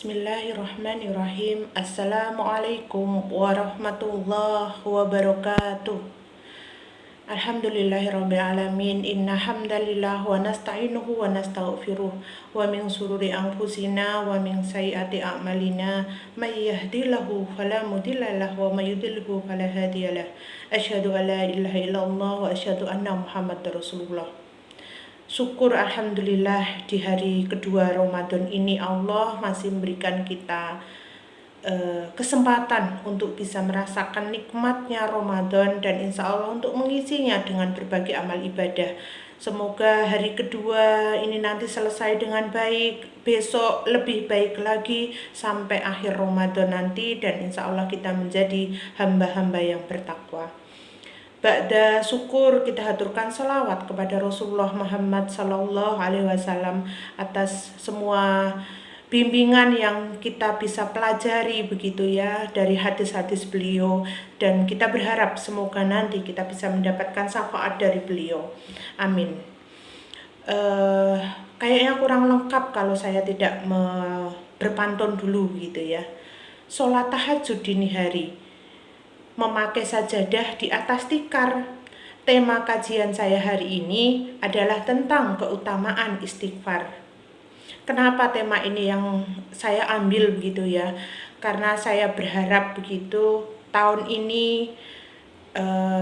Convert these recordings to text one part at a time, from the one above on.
Bismillahirrahmanirrahim. Assalamualaikum warahmatullahi wabarakatuh. Alhamdulillahirabbil alamin. Inna hamdalillah wa nasta'inuhu wa nastaghfiruh wa min sururi anfusina wa min sayyiati a'malina may yahdihillahu fala mudhillalah wa may yudhlilhu fala hadiyalah. Asyhadu an la ilaha illallah wa asyhadu anna Muhammadar Rasulullah. Syukur alhamdulillah di hari kedua Ramadan ini Allah masih memberikan kita kesempatan untuk bisa merasakan nikmatnya Ramadan dan insya Allah untuk mengisinya dengan berbagai amal ibadah. Semoga hari kedua ini nanti selesai dengan baik, besok lebih baik lagi sampai akhir Ramadan nanti, dan insya Allah kita menjadi hamba-hamba yang bertakwa. Ba'da syukur kita haturkan salawat kepada Rasulullah Muhammad Sallallahu Alaihi Wasallam atas semua bimbingan yang kita bisa pelajari begitu ya dari hadis-hadis beliau, dan kita berharap semoga nanti kita bisa mendapatkan syafaat dari beliau. Amin. Kayaknya kurang lengkap kalau saya tidak berpantun dulu gitu ya. Sholat tahajud dini hari, memakai sajadah di atas tikar. Tema kajian saya hari ini adalah tentang keutamaan istighfar. Kenapa tema ini yang saya ambil begitu ya? Karena saya berharap begitu tahun ini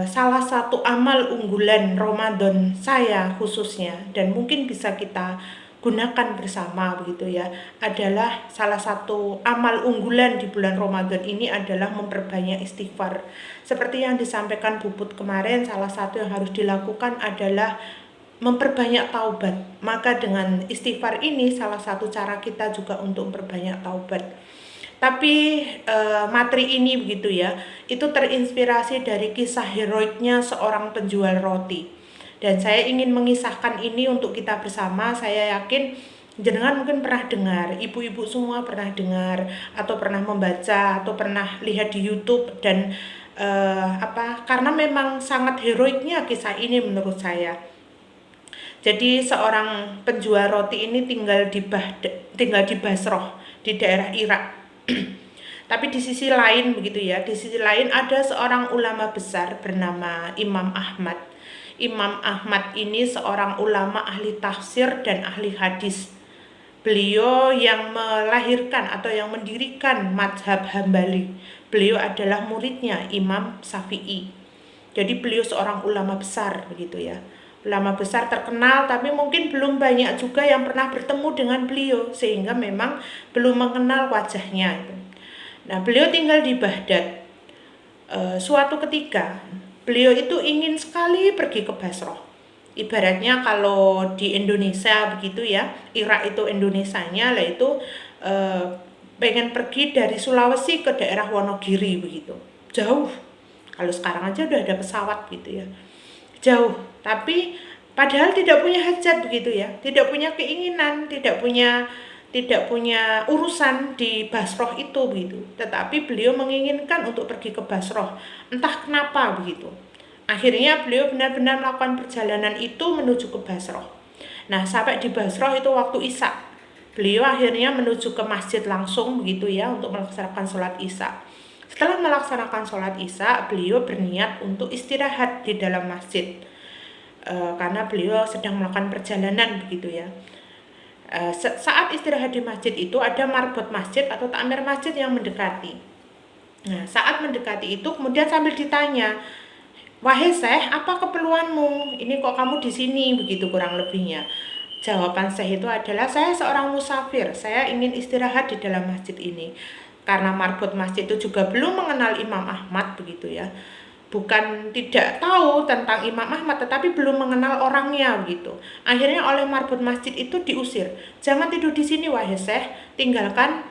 salah satu amal unggulan Ramadan saya khususnya, dan mungkin bisa kita gunakan bersama begitu ya, adalah salah satu amal unggulan di bulan Ramadan ini adalah memperbanyak istighfar. Seperti yang disampaikan Puput kemarin, salah satu yang harus dilakukan adalah memperbanyak taubat. Maka dengan istighfar ini salah satu cara kita juga untuk memperbanyak taubat. Tapi materi ini begitu ya, itu terinspirasi dari kisah heroiknya seorang penjual roti. Dan saya ingin mengisahkan ini untuk kita bersama. Saya yakin jenengan mungkin pernah dengar, ibu-ibu semua pernah dengar atau pernah membaca atau pernah lihat di YouTube, dan karena memang sangat heroiknya kisah ini menurut saya. Jadi seorang penjual roti ini tinggal di Basrah di daerah Irak. Tapi di sisi lain begitu ya, di sisi lain ada seorang ulama besar bernama Imam Ahmad. Imam Ahmad ini seorang ulama ahli tafsir dan ahli hadis. Beliau yang melahirkan atau yang mendirikan mazhab Hambali. Beliau adalah muridnya Imam Syafi'i. Jadi beliau seorang ulama besar begitu ya. Ulama besar terkenal, tapi mungkin belum banyak juga yang pernah bertemu dengan beliau, sehingga memang belum mengenal wajahnya. Nah, beliau tinggal di Baghdad. Suatu ketika beliau itu ingin sekali pergi ke Basrah. Ibaratnya kalau di Indonesia begitu ya, Irak itu Indonesianya lah itu pengen pergi dari Sulawesi ke daerah Wonogiri begitu. Jauh. Kalau sekarang aja udah ada pesawat gitu ya. Jauh, tapi padahal tidak punya hajat begitu ya. Tidak punya keinginan, tidak punya urusan di Basrah itu begitu. Tetapi beliau menginginkan untuk pergi ke Basrah. Entah kenapa begitu. Akhirnya beliau benar-benar melakukan perjalanan itu menuju ke Basrah. Nah, sampai di Basrah itu waktu Isya. Beliau akhirnya menuju ke masjid langsung begitu ya untuk melaksanakan sholat Isya. Setelah melaksanakan sholat Isya, beliau berniat untuk istirahat di dalam masjid. Karena beliau sedang melakukan perjalanan begitu ya. Saat istirahat di masjid itu ada marbot masjid atau takmir masjid yang mendekati. Nah, saat mendekati itu kemudian sambil ditanya, "Wahai Syekh, apa keperluanmu? Ini kok kamu di sini?" Begitu kurang lebihnya. Jawaban Syekh itu adalah, "Saya seorang musafir, saya ingin istirahat di dalam masjid ini." Karena marbot masjid itu juga belum mengenal Imam Ahmad begitu ya. Bukan tidak tahu tentang Imam Ahmad, tetapi belum mengenal orangnya begitu. Akhirnya oleh marbot masjid itu diusir. "Jangan tidur di sini wahai Syekh, tinggalkan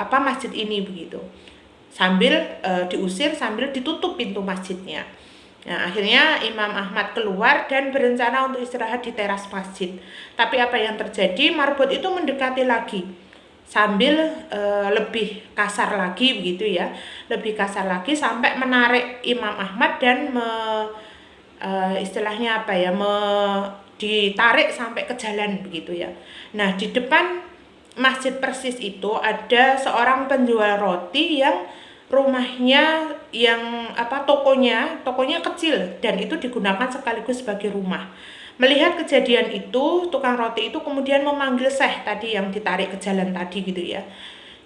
masjid ini," begitu. Sambil diusir sambil ditutup pintu masjidnya. Nah, akhirnya Imam Ahmad keluar dan berencana untuk istirahat di teras masjid. Tapi apa yang terjadi? Marbot itu mendekati lagi. Sambil lebih kasar lagi begitu ya, lebih kasar lagi sampai menarik Imam Ahmad dan ditarik sampai ke jalan begitu ya. Nah, di depan Masjid Persis itu ada seorang penjual roti yang rumahnya tokonya kecil dan itu digunakan sekaligus sebagai rumah. Melihat kejadian itu, tukang roti itu kemudian memanggil Syekh tadi yang ditarik ke jalan tadi gitu ya.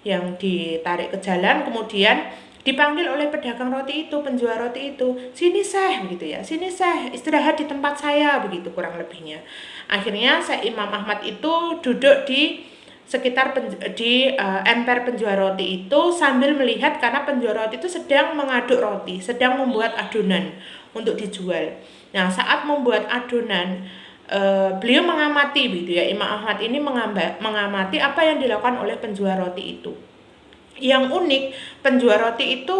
Yang ditarik ke jalan, kemudian dipanggil oleh pedagang roti itu, penjual roti itu, "Sini Syekh," begitu ya. "Sini Syekh, istirahat di tempat saya," begitu kurang lebihnya. Akhirnya Syekh Imam Ahmad itu duduk di sekitar emper penjual roti itu sambil melihat karena penjual roti itu sedang mengaduk roti, sedang membuat adonan untuk dijual. Nah, saat membuat adonan, beliau mengamati gitu ya. Imam Ahmad ini mengamati apa yang dilakukan oleh penjual roti itu. Yang unik, penjual roti itu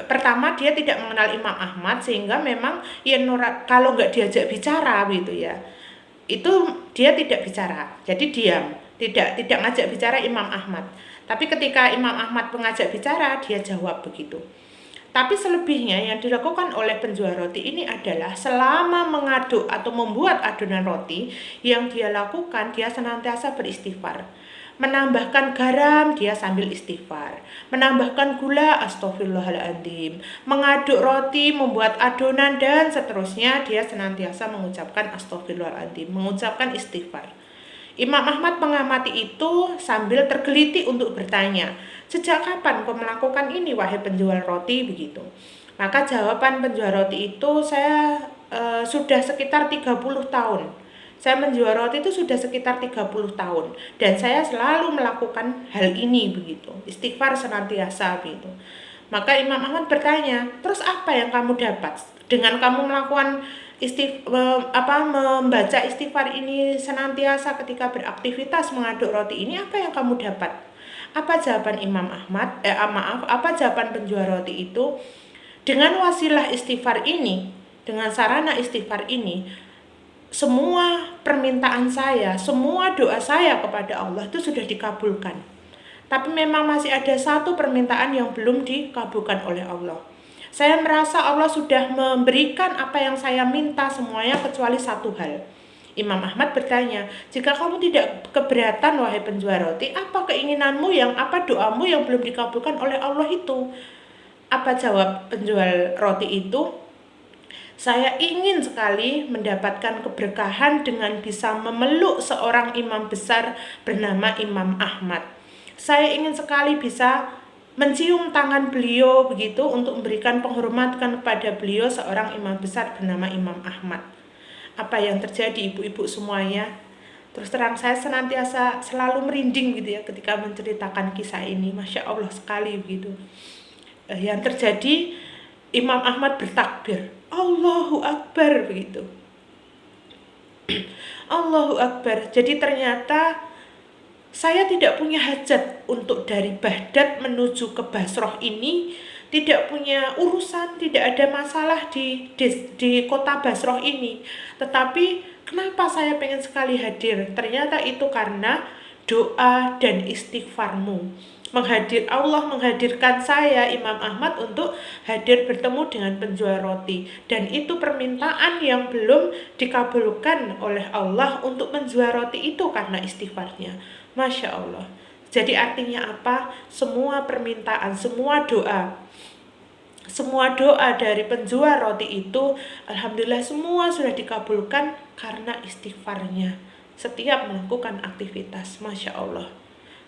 pertama dia tidak mengenal Imam Ahmad, sehingga memang ya kalau nggak diajak bicara gitu ya, itu dia tidak bicara, jadi diam, tidak ngajak bicara Imam Ahmad. Tapi ketika Imam Ahmad mengajak bicara, dia jawab begitu. Tapi selebihnya yang dilakukan oleh penjual roti ini adalah selama mengaduk atau membuat adonan roti, yang dia lakukan, dia senantiasa beristighfar. Menambahkan garam, dia sambil istighfar. Menambahkan gula, astagfirullahaladzim. Mengaduk roti, membuat adonan, dan seterusnya, dia senantiasa mengucapkan astagfirullahaladzim, mengucapkan istighfar. Imam Ahmad mengamati itu sambil tergeliti untuk bertanya, "Sejak kapan kau melakukan ini, wahai penjual roti?" begitu. Maka jawaban penjual roti itu, "Saya sudah sekitar 30 tahun. Saya menjual roti itu sudah sekitar 30 tahun dan saya selalu melakukan hal ini," begitu. Istighfar senantiasa begitu. Maka Imam Ahmad bertanya, "Terus apa yang kamu dapat dengan kamu melakukan membaca istighfar ini senantiasa ketika beraktivitas mengaduk roti ini, apa yang kamu dapat?" Apa jawaban Imam Ahmad? Apa jawaban penjual roti itu? "Dengan wasilah istighfar ini, dengan sarana istighfar ini, semua permintaan saya, semua doa saya kepada Allah itu sudah dikabulkan. Tapi memang masih ada satu permintaan yang belum dikabulkan oleh Allah. Saya merasa Allah sudah memberikan apa yang saya minta semuanya kecuali satu hal." Imam Ahmad bertanya, "Jika kamu tidak keberatan, wahai penjual roti, apa keinginanmu apa doamu yang belum dikabulkan oleh Allah itu?" Apa jawab penjual roti itu? "Saya ingin sekali mendapatkan keberkahan dengan bisa memeluk seorang imam besar bernama Imam Ahmad. Saya ingin sekali bisa mencium tangan beliau begitu untuk memberikan penghormatan kepada beliau, seorang imam besar bernama Imam Ahmad." Apa yang terjadi ibu-ibu semuanya? Terus terang saya senantiasa selalu merinding gitu ya ketika menceritakan kisah ini. Masya Allah sekali begitu. Yang terjadi, Imam Ahmad bertakbir, "Allahu Akbar," begitu. Allahu Akbar. Jadi ternyata saya tidak punya hajat untuk dari Baghdad menuju ke Basrah ini, tidak punya urusan, tidak ada masalah di kota Basrah ini. Tetapi kenapa saya pengen sekali hadir? Ternyata itu karena doa dan istighfarmu. Allah menghadirkan saya, Imam Ahmad, untuk hadir bertemu dengan penjual roti. Dan itu permintaan yang belum dikabulkan oleh Allah untuk menjual roti itu karena istighfarnya. Masya Allah. Jadi artinya apa? Semua permintaan, semua doa dari penjual roti itu, alhamdulillah semua sudah dikabulkan karena istighfarnya setiap melakukan aktivitas. Masya Allah.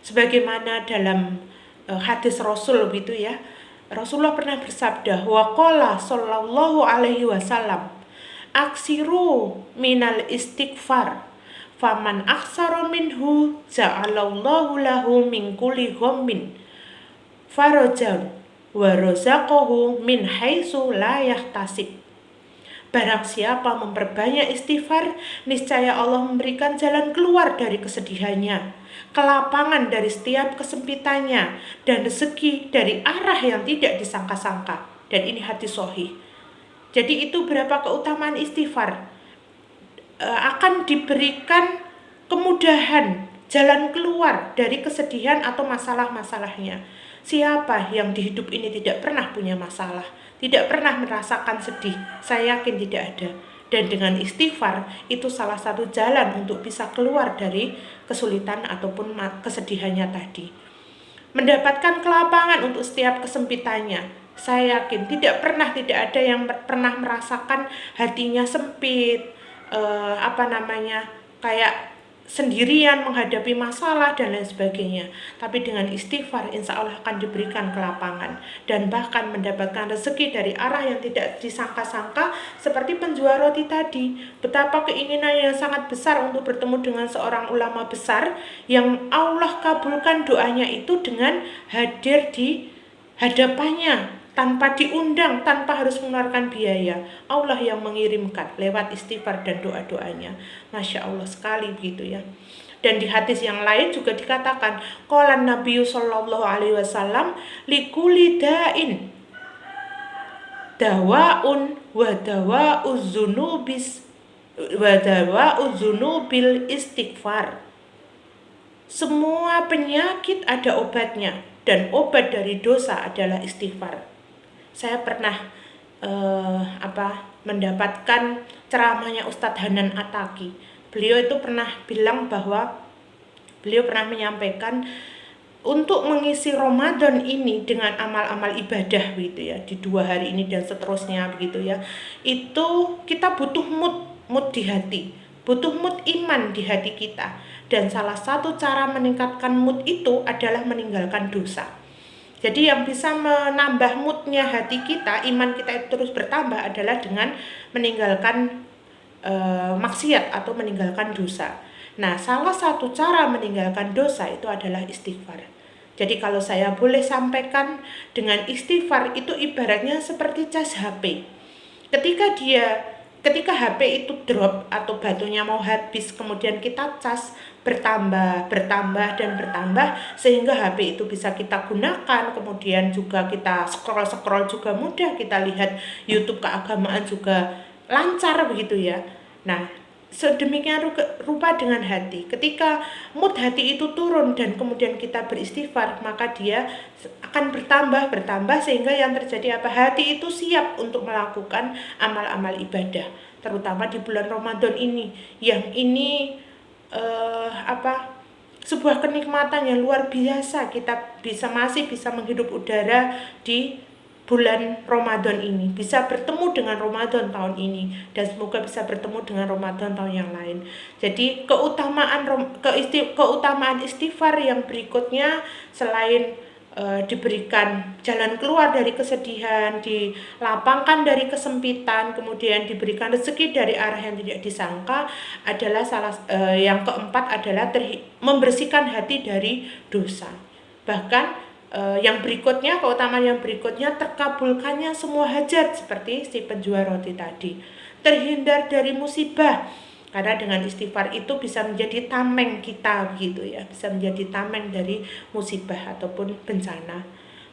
Sebagaimana dalam hadis Rasul gitu ya, Rasulullah pernah bersabda, "Waqala sallallahu alaihi wasallam, aksiru minal istighfar, faman aksara minhu ja'alallahu lahu min kulli ghammin farajan wa razaqahu min haitsu la yahtasib." Barang siapa memperbanyak istighfar, niscaya Allah memberikan jalan keluar dari kesedihannya, kelapangan dari setiap kesempitannya, dan rezeki dari arah yang tidak disangka-sangka. Dan ini hadis sahih. Jadi itu berapa keutamaan istighfar. Akan diberikan kemudahan, jalan keluar dari kesedihan atau masalah-masalahnya. Siapa yang di hidup ini tidak pernah punya masalah, tidak pernah merasakan sedih? Saya yakin tidak ada. Dan dengan istighfar itu salah satu jalan untuk bisa keluar dari kesulitan ataupun kesedihannya tadi. Mendapatkan kelapangan untuk setiap kesempitannya. Saya yakin tidak ada yang pernah merasakan hatinya sempit, kayak sendirian menghadapi masalah dan lain sebagainya. Tapi dengan istighfar insya Allah akan diberikan kelapangan dan bahkan mendapatkan rezeki dari arah yang tidak disangka-sangka, seperti penjual roti tadi. Betapa keinginan yang sangat besar untuk bertemu dengan seorang ulama besar yang Allah kabulkan doanya itu dengan hadir di hadapannya, tanpa diundang, tanpa harus mengeluarkan biaya. Allah yang mengirimkan lewat istighfar dan doa-doanya. Masya Allah sekali begitu ya. Dan di hadis yang lain juga dikatakan, qala Nabi sallallahu alaihi wasallam likulli da'in dawaun wa dawa'uz dzunubil istighfar. Semua penyakit ada obatnya, dan obat dari dosa adalah istighfar. Saya pernah mendapatkan ceramahnya Ustadz Hanan Ataki. Beliau itu pernah bilang bahwa beliau pernah menyampaikan untuk mengisi Ramadan ini dengan amal-amal ibadah gitu ya, di 2 hari ini dan seterusnya begitu ya. Itu kita butuh mood di hati, butuh mood iman di hati kita. Dan salah satu cara meningkatkan mood itu adalah meninggalkan dosa. Jadi yang bisa menambah moodnya hati kita, iman kita itu terus bertambah adalah dengan meninggalkan maksiat atau meninggalkan dosa. Nah, salah satu cara meninggalkan dosa itu adalah istighfar. Jadi kalau saya boleh sampaikan, dengan istighfar itu ibaratnya seperti cas HP. Ketika HP itu drop atau baterainya mau habis, kemudian kita cas, bertambah sehingga HP itu bisa kita gunakan. Kemudian juga kita scroll juga mudah, kita lihat YouTube keagamaan juga lancar begitu ya. Nah, sedemikian rupa dengan hati. Ketika mood hati itu turun dan kemudian kita beristighfar, maka dia akan bertambah sehingga yang terjadi apa? Hati itu siap untuk melakukan amal-amal ibadah, terutama di bulan Ramadan ini. Yang ini sebuah kenikmatan yang luar biasa, kita masih bisa menghirup udara di bulan Ramadan ini, bisa bertemu dengan Ramadan tahun ini, dan semoga bisa bertemu dengan Ramadan tahun yang lain. Jadi keutamaan istighfar yang berikutnya, selain diberikan jalan keluar dari kesedihan, dilapangkan dari kesempitan, kemudian diberikan rezeki dari arah yang tidak disangka, adalah yang keempat adalah membersihkan hati dari dosa. Bahkan keutamaan yang berikutnya, terkabulkannya semua hajat, seperti si penjual roti tadi. Terhindar dari musibah, karena dengan istighfar itu bisa menjadi tameng kita gitu ya, bisa menjadi tameng dari musibah ataupun bencana.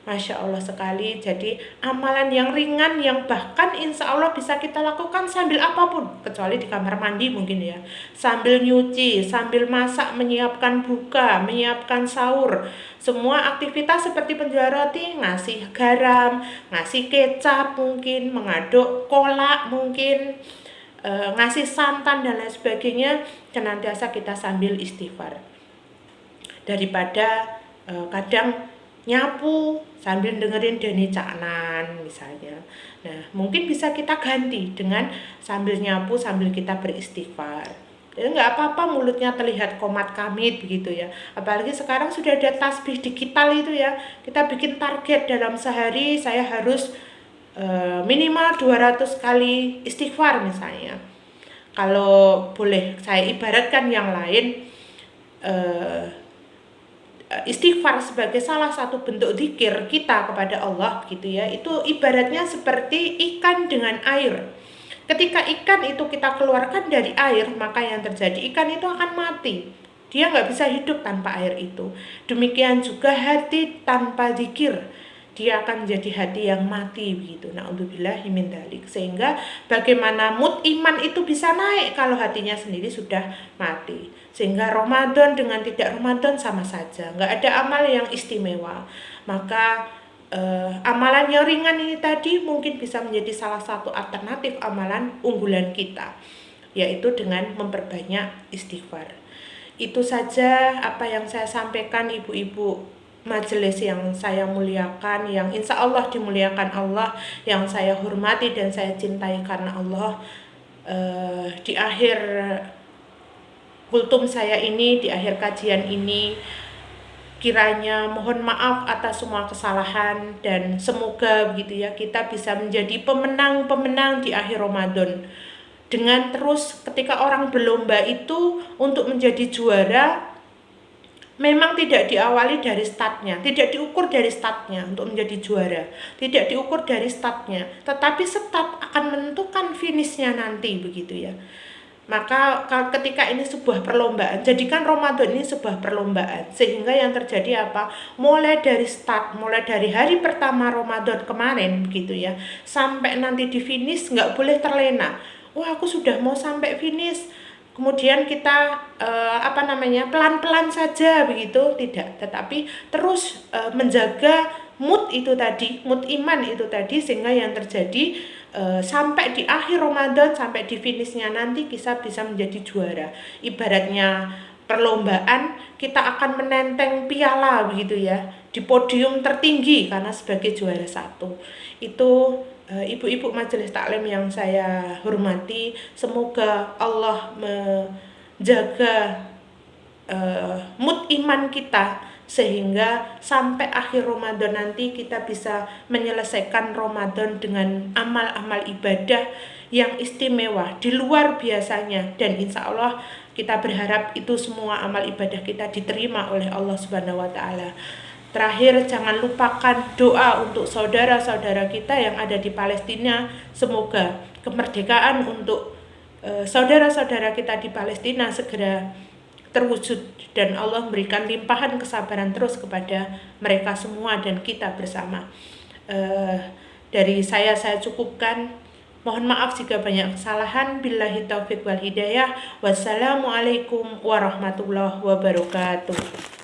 Masya Allah sekali. Jadi amalan yang ringan yang bahkan insya Allah bisa kita lakukan sambil apapun, kecuali di kamar mandi mungkin ya, sambil nyuci, sambil masak, menyiapkan buka, menyiapkan sahur. Semua aktivitas seperti penjual roti, ngasih garam, ngasih kecap mungkin, mengaduk kolak mungkin, ngasih santan dan lain sebagainya, senantiasa kita sambil istighfar. Daripada kadang nyapu sambil dengerin Denny Caknan misalnya. Nah, mungkin bisa kita ganti dengan sambil nyapu sambil kita beristighfar. Ya, nggak apa-apa mulutnya terlihat komat kamit begitu ya. Apalagi sekarang sudah ada tasbih digital itu ya. Kita bikin target dalam sehari saya harus minimal 200 kali istighfar misalnya. Kalau boleh saya ibaratkan yang lain, istighfar sebagai salah satu bentuk zikir kita kepada Allah gitu ya. Itu ibaratnya seperti ikan dengan air. Ketika ikan itu kita keluarkan dari air, maka yang terjadi ikan itu akan mati. Dia nggak bisa hidup tanpa air itu. Demikian juga hati tanpa zikir, dia akan menjadi hati yang mati begitu. Na'udzubillahi min dzalik. Sehingga bagaimana mood iman itu bisa naik kalau hatinya sendiri sudah mati. Sehingga Ramadan dengan tidak Ramadan sama saja, nggak ada amal yang istimewa. Maka amalan yang ringan ini tadi mungkin bisa menjadi salah satu alternatif amalan unggulan kita, yaitu dengan memperbanyak istighfar. Itu saja apa yang saya sampaikan, ibu-ibu majelis yang saya muliakan, yang insya Allah dimuliakan Allah, yang saya hormati dan saya cintai karena Allah. Di akhir kultum saya ini, di akhir kajian ini, kiranya mohon maaf atas semua kesalahan, dan semoga begitu ya, kita bisa menjadi pemenang-pemenang di akhir Ramadan. Dengan terus ketika orang berlomba itu untuk menjadi juara, memang tidak diawali dari startnya, tidak diukur dari startnya untuk menjadi juara, tidak diukur dari startnya, tetapi start akan menentukan finishnya nanti begitu ya. Maka ketika ini sebuah perlombaan, jadikan Ramadan ini sebuah perlombaan, sehingga yang terjadi apa? Mulai dari start, mulai dari hari pertama Ramadan kemarin begitu ya, sampai nanti di finish nggak boleh terlena. Wah, aku sudah mau sampai finish, kemudian kita pelan-pelan saja begitu, tidak, tetapi terus menjaga mood itu tadi, mood iman itu tadi, sehingga yang terjadi sampai di akhir Ramadan, sampai di finishnya nanti kita bisa menjadi juara. Ibaratnya perlombaan, kita akan menenteng piala begitu ya, di podium tertinggi karena sebagai juara satu. Itu ibu-ibu majelis taklim yang saya hormati, semoga Allah menjaga mood iman kita, sehingga sampai akhir Ramadan nanti kita bisa menyelesaikan Ramadan dengan amal-amal ibadah yang istimewa di luar biasanya, dan insya Allah kita berharap itu semua amal ibadah kita diterima oleh Allah Subhanahu wa Ta'ala. Terakhir, jangan lupakan doa untuk saudara-saudara kita yang ada di Palestina. Semoga kemerdekaan untuk saudara-saudara kita di Palestina segera terwujud, dan Allah memberikan limpahan kesabaran terus kepada mereka semua dan kita bersama. Dari saya cukupkan. Mohon maaf jika banyak kesalahan. Billahi taufiq wal hidayah. Wassalamualaikum warahmatullahi wabarakatuh.